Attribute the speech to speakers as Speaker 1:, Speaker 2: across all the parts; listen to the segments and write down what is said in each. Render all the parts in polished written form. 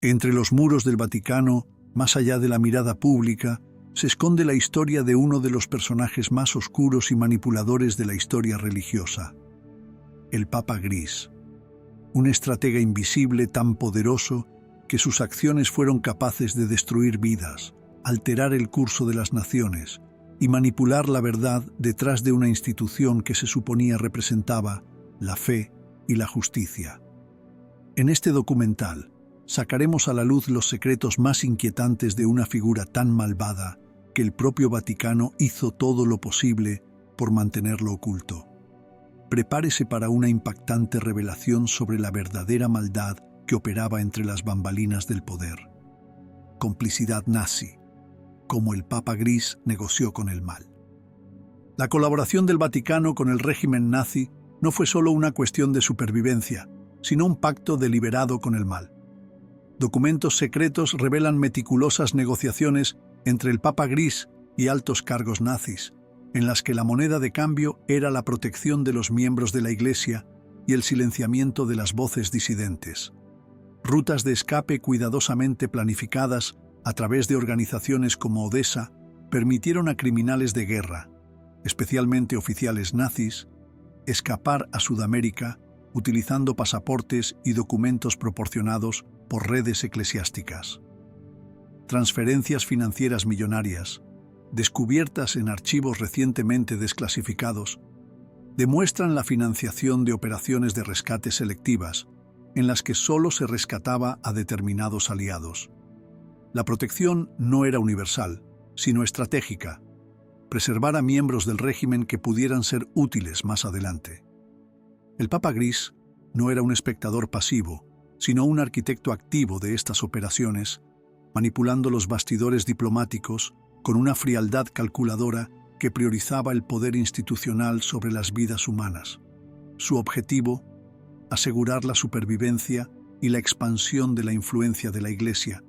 Speaker 1: Entre los muros del Vaticano, más allá de la mirada pública, se esconde la historia de uno de los personajes más oscuros y manipuladores de la historia religiosa, el Papa Gris, un estratega invisible tan poderoso que sus acciones fueron capaces de destruir vidas, alterar el curso de las naciones y manipular la verdad detrás de una institución que se suponía representaba la fe y la justicia. En este documental, sacaremos a la luz los secretos más inquietantes de una figura tan malvada que el propio Vaticano hizo todo lo posible por mantenerlo oculto. Prepárese para una impactante revelación sobre la verdadera maldad que operaba entre las bambalinas del poder. Complicidad nazi, cómo el Papa Gris negoció con el mal. La colaboración del Vaticano con el régimen nazi no fue solo una cuestión de supervivencia, sino un pacto deliberado con el mal. Documentos secretos revelan meticulosas negociaciones entre el Papa Gris y altos cargos nazis, en las que la moneda de cambio era la protección de los miembros de la Iglesia y el silenciamiento de las voces disidentes. Rutas de escape cuidadosamente planificadas a través de organizaciones como Odessa permitieron a criminales de guerra, especialmente oficiales nazis, escapar a Sudamérica utilizando pasaportes y documentos proporcionados por redes eclesiásticas. Transferencias financieras millonarias, descubiertas en archivos recientemente desclasificados, demuestran la financiación de operaciones de rescate selectivas, en las que solo se rescataba a determinados aliados. La protección no era universal, sino estratégica, preservar a miembros del régimen que pudieran ser útiles más adelante. El Papa Gris no era un espectador pasivo, sino un arquitecto activo de estas operaciones, manipulando los bastidores diplomáticos con una frialdad calculadora que priorizaba el poder institucional sobre las vidas humanas. Su objetivo, asegurar la supervivencia y la expansión de la influencia de la Iglesia,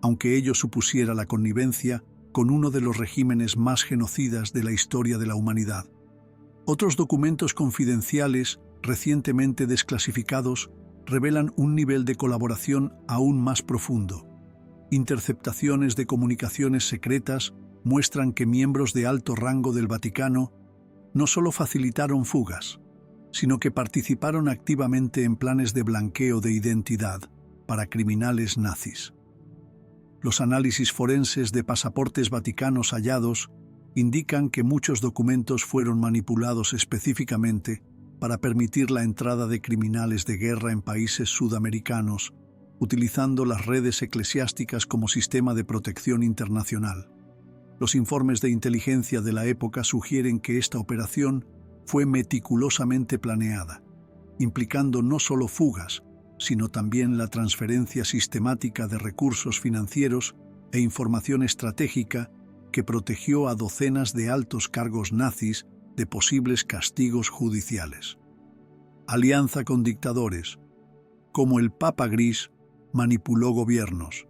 Speaker 1: aunque ello supusiera la connivencia con uno de los regímenes más genocidas de la historia de la humanidad. Otros documentos confidenciales recientemente desclasificados revelan un nivel de colaboración aún más profundo. Interceptaciones de comunicaciones secretas muestran que miembros de alto rango del Vaticano no solo facilitaron fugas, sino que participaron activamente en planes de blanqueo de identidad para criminales nazis. Los análisis forenses de pasaportes vaticanos hallados indican que muchos documentos fueron manipulados específicamente para permitir la entrada de criminales de guerra en países sudamericanos, utilizando las redes eclesiásticas como sistema de protección internacional. Los informes de inteligencia de la época sugieren que esta operación fue meticulosamente planeada, implicando no solo fugas, sino también la transferencia sistemática de recursos financieros e información estratégica que protegió a docenas de altos cargos nazis de posibles castigos judiciales. Alianza con dictadores, como el Papa Gris, manipuló gobiernos.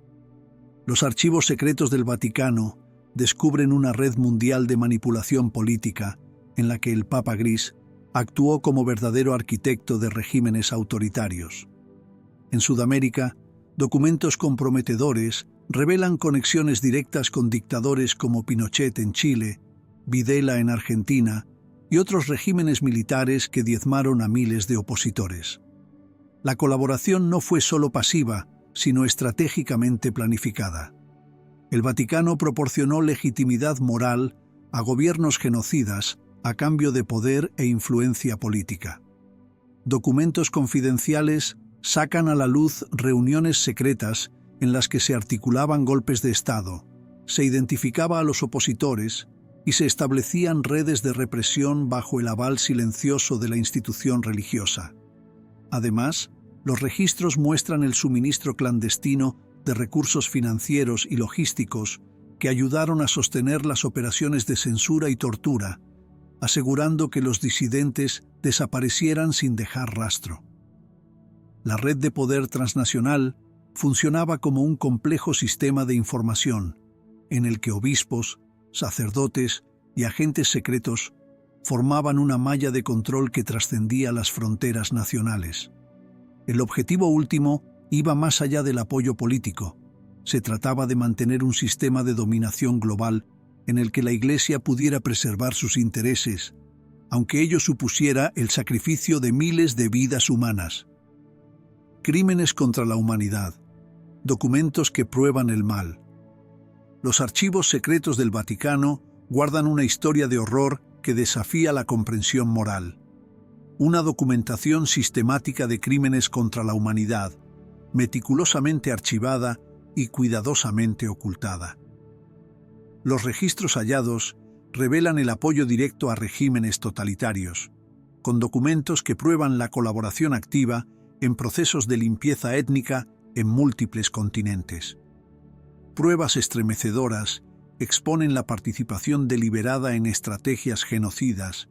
Speaker 1: Los archivos secretos del Vaticano descubren una red mundial de manipulación política en la que el Papa Gris actuó como verdadero arquitecto de regímenes autoritarios. En Sudamérica, documentos comprometedores revelan conexiones directas con dictadores como Pinochet en Chile, Videla en Argentina y otros regímenes militares que diezmaron a miles de opositores. La colaboración no fue solo pasiva, sino estratégicamente planificada. El Vaticano proporcionó legitimidad moral a gobiernos genocidas a cambio de poder e influencia política. Documentos confidenciales sacan a la luz reuniones secretas en las que se articulaban golpes de Estado, se identificaba a los opositores y se establecían redes de represión bajo el aval silencioso de la institución religiosa. Además, los registros muestran el suministro clandestino de recursos financieros y logísticos que ayudaron a sostener las operaciones de censura y tortura, asegurando que los disidentes desaparecieran sin dejar rastro. La red de poder transnacional funcionaba como un complejo sistema de información, en el que obispos, sacerdotes y agentes secretos formaban una malla de control que trascendía las fronteras nacionales. El objetivo último iba más allá del apoyo político. Se trataba de mantener un sistema de dominación global en el que la Iglesia pudiera preservar sus intereses, aunque ello supusiera el sacrificio de miles de vidas humanas. Crímenes contra la humanidad. Documentos que prueban el mal. Los archivos secretos del Vaticano guardan una historia de horror que desafía la comprensión moral. Una documentación sistemática de crímenes contra la humanidad, meticulosamente archivada y cuidadosamente ocultada. Los registros hallados revelan el apoyo directo a regímenes totalitarios, con documentos que prueban la colaboración activa en procesos de limpieza étnica en múltiples continentes. Pruebas estremecedoras exponen la participación deliberada en estrategias genocidas,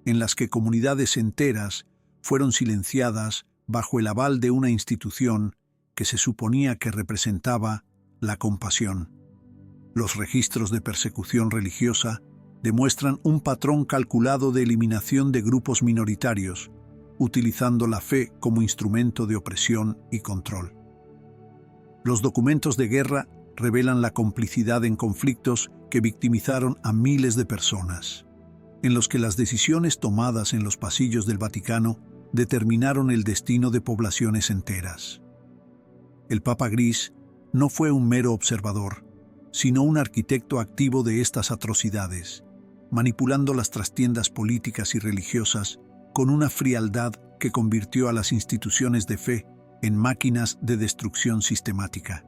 Speaker 1: en las que comunidades enteras fueron silenciadas bajo el aval de una institución que se suponía que representaba la compasión. Los registros de persecución religiosa demuestran un patrón calculado de eliminación de grupos minoritarios, utilizando la fe como instrumento de opresión y control. Los documentos de guerra revelan la complicidad en conflictos que victimizaron a miles de personas, en los que las decisiones tomadas en los pasillos del Vaticano determinaron el destino de poblaciones enteras. El Papa Gris no fue un mero observador, sino un arquitecto activo de estas atrocidades, manipulando las trastiendas políticas y religiosas con una frialdad que convirtió a las instituciones de fe en máquinas de destrucción sistemática.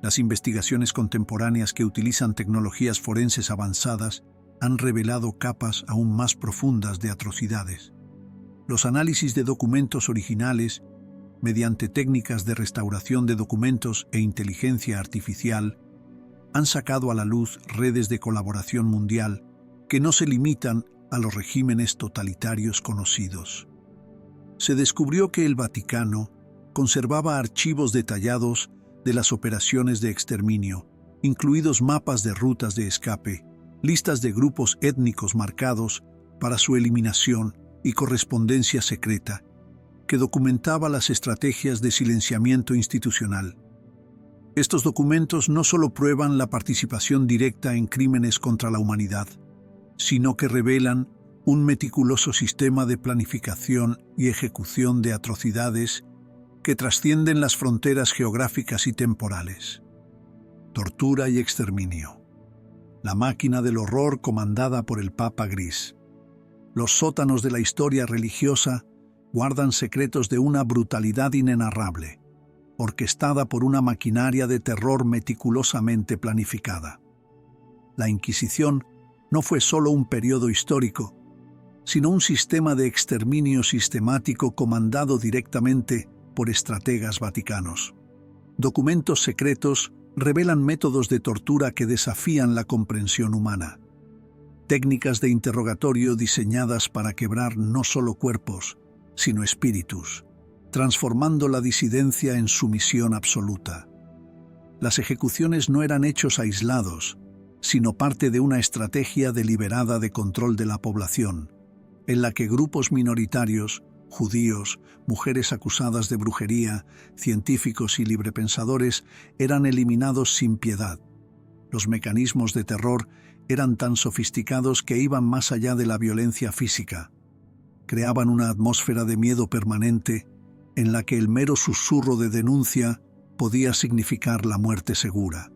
Speaker 1: Las investigaciones contemporáneas que utilizan tecnologías forenses avanzadas han revelado capas aún más profundas de atrocidades. Los análisis de documentos originales, mediante técnicas de restauración de documentos e inteligencia artificial, han sacado a la luz redes de colaboración mundial que no se limitan a los regímenes totalitarios conocidos. Se descubrió que el Vaticano conservaba archivos detallados de las operaciones de exterminio, incluidos mapas de rutas de escape, listas de grupos étnicos marcados para su eliminación y correspondencia secreta, que documentaba las estrategias de silenciamiento institucional. Estos documentos no solo prueban la participación directa en crímenes contra la humanidad, sino que revelan un meticuloso sistema de planificación y ejecución de atrocidades que trascienden las fronteras geográficas y temporales. Tortura y exterminio. La máquina del horror comandada por el Papa Gris. Los sótanos de la historia religiosa guardan secretos de una brutalidad inenarrable, orquestada por una maquinaria de terror meticulosamente planificada. La Inquisición no fue solo un periodo histórico, sino un sistema de exterminio sistemático comandado directamente por estrategas vaticanos. Documentos secretos revelan métodos de tortura que desafían la comprensión humana. Técnicas de interrogatorio diseñadas para quebrar no solo cuerpos, sino espíritus, transformando la disidencia en sumisión absoluta. Las ejecuciones no eran hechos aislados, sino parte de una estrategia deliberada de control de la población, en la que grupos minoritarios, judíos, mujeres acusadas de brujería, científicos y librepensadores eran eliminados sin piedad. Los mecanismos de terror eran tan sofisticados que iban más allá de la violencia física. Creaban una atmósfera de miedo permanente en la que el mero susurro de denuncia podía significar la muerte segura.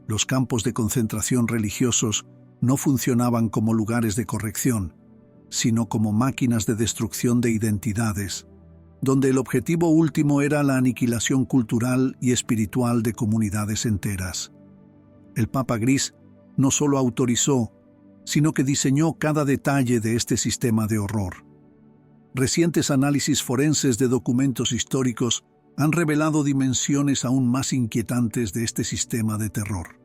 Speaker 1: Los campos de concentración religiosos no funcionaban como lugares de corrección, sino como máquinas de destrucción de identidades, donde el objetivo último era la aniquilación cultural y espiritual de comunidades enteras. El Papa Gris no solo autorizó, sino que diseñó cada detalle de este sistema de horror. Recientes análisis forenses de documentos históricos han revelado dimensiones aún más inquietantes de este sistema de terror.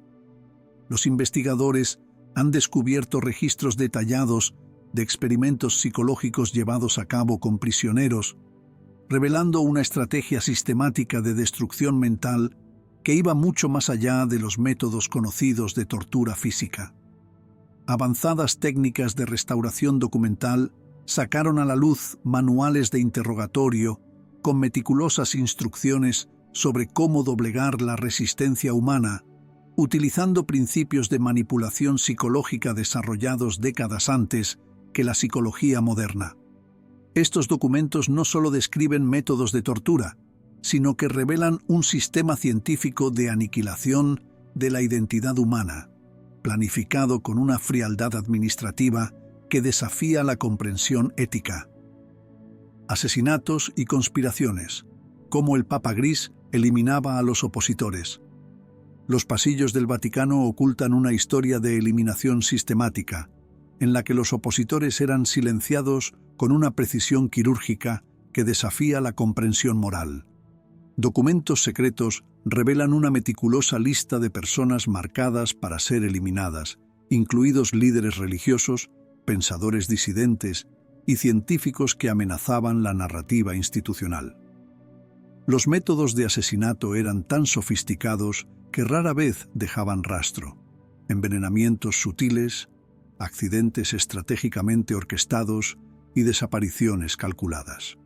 Speaker 1: Los investigadores han descubierto registros detallados de experimentos psicológicos llevados a cabo con prisioneros, revelando una estrategia sistemática de destrucción mental que iba mucho más allá de los métodos conocidos de tortura física. Avanzadas técnicas de restauración documental sacaron a la luz manuales de interrogatorio con meticulosas instrucciones sobre cómo doblegar la resistencia humana, utilizando principios de manipulación psicológica desarrollados décadas antes que la psicología moderna. Estos documentos no solo describen métodos de tortura, sino que revelan un sistema científico de aniquilación de la identidad humana, planificado con una frialdad administrativa que desafía la comprensión ética. Asesinatos y conspiraciones, cómo el Papa Gris eliminaba a los opositores. Los pasillos del Vaticano ocultan una historia de eliminación sistemática, en la que los opositores eran silenciados con una precisión quirúrgica que desafía la comprensión moral. Documentos secretos revelan una meticulosa lista de personas marcadas para ser eliminadas, incluidos líderes religiosos, pensadores disidentes y científicos que amenazaban la narrativa institucional. Los métodos de asesinato eran tan sofisticados que rara vez dejaban rastro. Envenenamientos sutiles, accidentes estratégicamente orquestados y desapariciones calculadas.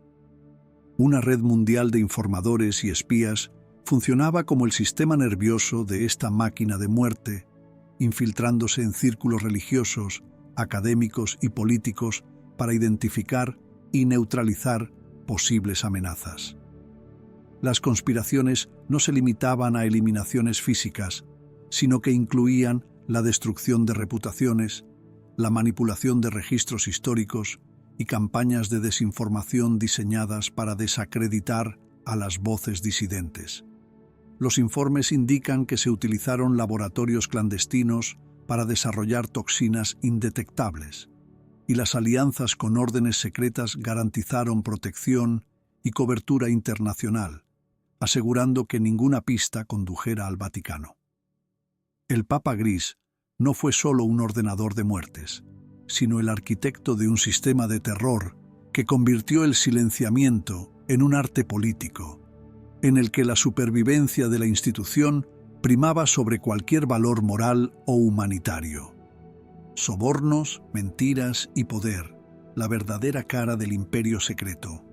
Speaker 1: Una red mundial de informadores y espías funcionaba como el sistema nervioso de esta máquina de muerte, infiltrándose en círculos religiosos, académicos y políticos para identificar y neutralizar posibles amenazas. Las conspiraciones no se limitaban a eliminaciones físicas, sino que incluían la destrucción de reputaciones, la manipulación de registros históricos y campañas de desinformación diseñadas para desacreditar a las voces disidentes. Los informes indican que se utilizaron laboratorios clandestinos para desarrollar toxinas indetectables, y las alianzas con órdenes secretas garantizaron protección y cobertura internacional, asegurando que ninguna pista condujera al Vaticano. El Papa Gris no fue solo un ordenador de muertes, sino el arquitecto de un sistema de terror que convirtió el silenciamiento en un arte político, en el que la supervivencia de la institución primaba sobre cualquier valor moral o humanitario. Sobornos, mentiras y poder, la verdadera cara del imperio secreto.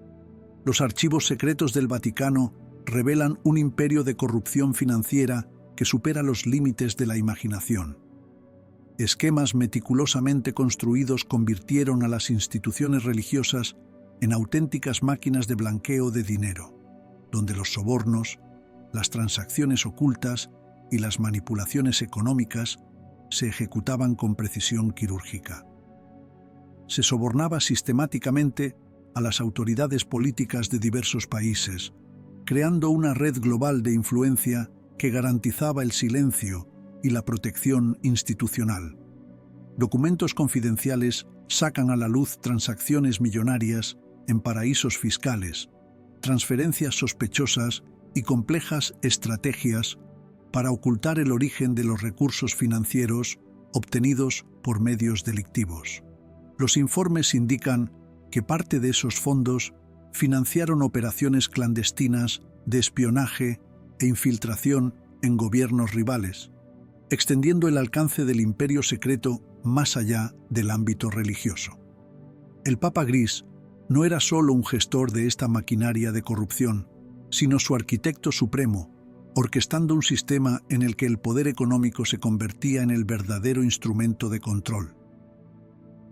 Speaker 1: Los archivos secretos del Vaticano revelan un imperio de corrupción financiera que supera los límites de la imaginación. Esquemas meticulosamente construidos convirtieron a las instituciones religiosas en auténticas máquinas de blanqueo de dinero, donde los sobornos, las transacciones ocultas y las manipulaciones económicas se ejecutaban con precisión quirúrgica. Se sobornaba sistemáticamente a las autoridades políticas de diversos países, creando una red global de influencia que garantizaba el silencio y la protección institucional. Documentos confidenciales sacan a la luz transacciones millonarias en paraísos fiscales, transferencias sospechosas y complejas estrategias para ocultar el origen de los recursos financieros obtenidos por medios delictivos. Los informes indican que parte de esos fondos financiaron operaciones clandestinas de espionaje e infiltración en gobiernos rivales, extendiendo el alcance del imperio secreto más allá del ámbito religioso. El Papa Gris no era solo un gestor de esta maquinaria de corrupción, sino su arquitecto supremo, orquestando un sistema en el que el poder económico se convertía en el verdadero instrumento de control.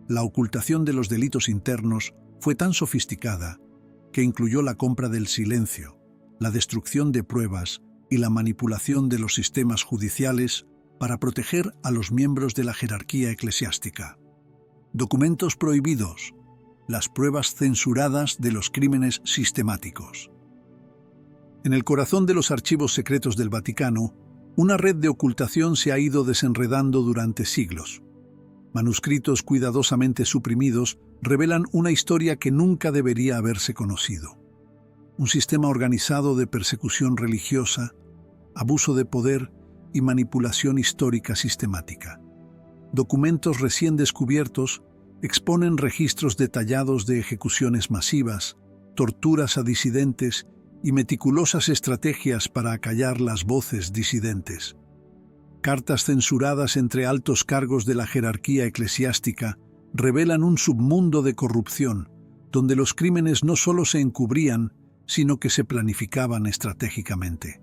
Speaker 1: La ocultación de los delitos internos fue tan sofisticada que incluyó la compra del silencio, la destrucción de pruebas y la manipulación de los sistemas judiciales para proteger a los miembros de la jerarquía eclesiástica. Documentos prohibidos, las pruebas censuradas de los crímenes sistemáticos. En el corazón de los archivos secretos del Vaticano, una red de ocultación se ha ido desenredando durante siglos. Manuscritos cuidadosamente suprimidos revelan una historia que nunca debería haberse conocido. Un sistema organizado de persecución religiosa, abuso de poder y manipulación histórica sistemática. Documentos recién descubiertos exponen registros detallados de ejecuciones masivas, torturas a disidentes y meticulosas estrategias para acallar las voces disidentes. Cartas censuradas entre altos cargos de la jerarquía eclesiástica revelan un submundo de corrupción, donde los crímenes no solo se encubrían, sino que se planificaban estratégicamente.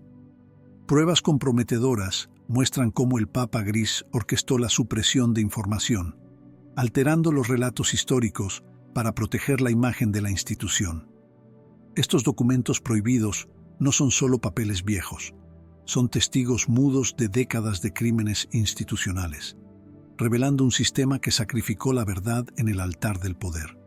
Speaker 1: Pruebas comprometedoras muestran cómo el Papa Gris orquestó la supresión de información, alterando los relatos históricos para proteger la imagen de la institución. Estos documentos prohibidos no son solo papeles viejos, son testigos mudos de décadas de crímenes institucionales, revelando un sistema que sacrificó la verdad en el altar del poder.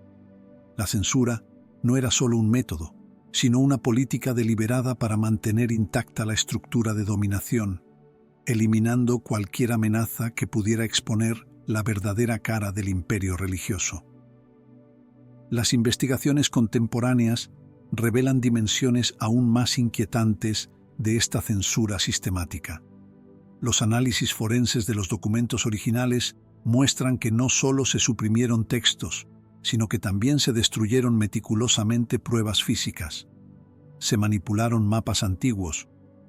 Speaker 1: La censura no era solo un método, sino una política deliberada para mantener intacta la estructura de dominación, eliminando cualquier amenaza que pudiera exponer la verdadera cara del imperio religioso. Las investigaciones contemporáneas revelan dimensiones aún más inquietantes de esta censura sistemática. Los análisis forenses de los documentos originales muestran que no solo se suprimieron textos, sino que también se destruyeron meticulosamente pruebas físicas. Se manipularon mapas antiguos,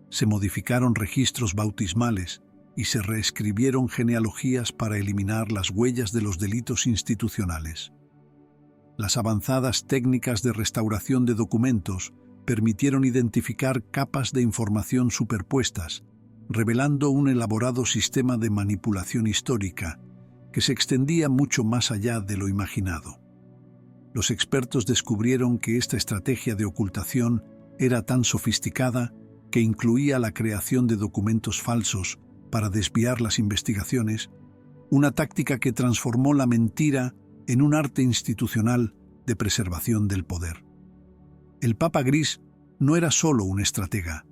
Speaker 1: se modificaron registros bautismales y se reescribieron genealogías para eliminar las huellas de los delitos institucionales. Las avanzadas técnicas de restauración de documentos permitieron identificar capas de información superpuestas, revelando un elaborado sistema de manipulación histórica que se extendía mucho más allá de lo imaginado. Los expertos descubrieron que esta estrategia de ocultación era tan sofisticada que incluía la creación de documentos falsos para desviar las investigaciones, una táctica que transformó la mentira en un arte institucional de preservación del poder. El Papa Gris no era solo un estratega,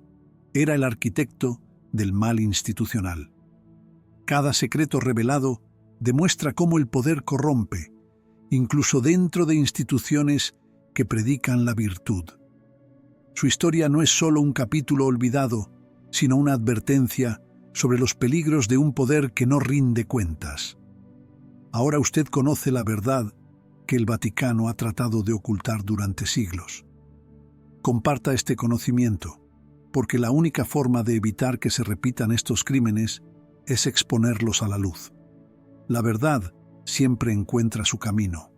Speaker 1: era el arquitecto del mal institucional. Cada secreto revelado demuestra cómo el poder corrompe, incluso dentro de instituciones que predican la virtud. Su historia no es solo un capítulo olvidado, sino una advertencia sobre los peligros de un poder que no rinde cuentas. Ahora usted conoce la verdad que el Vaticano ha tratado de ocultar durante siglos. Comparta este conocimiento, porque la única forma de evitar que se repitan estos crímenes es exponerlos a la luz. La verdad siempre encuentra su camino.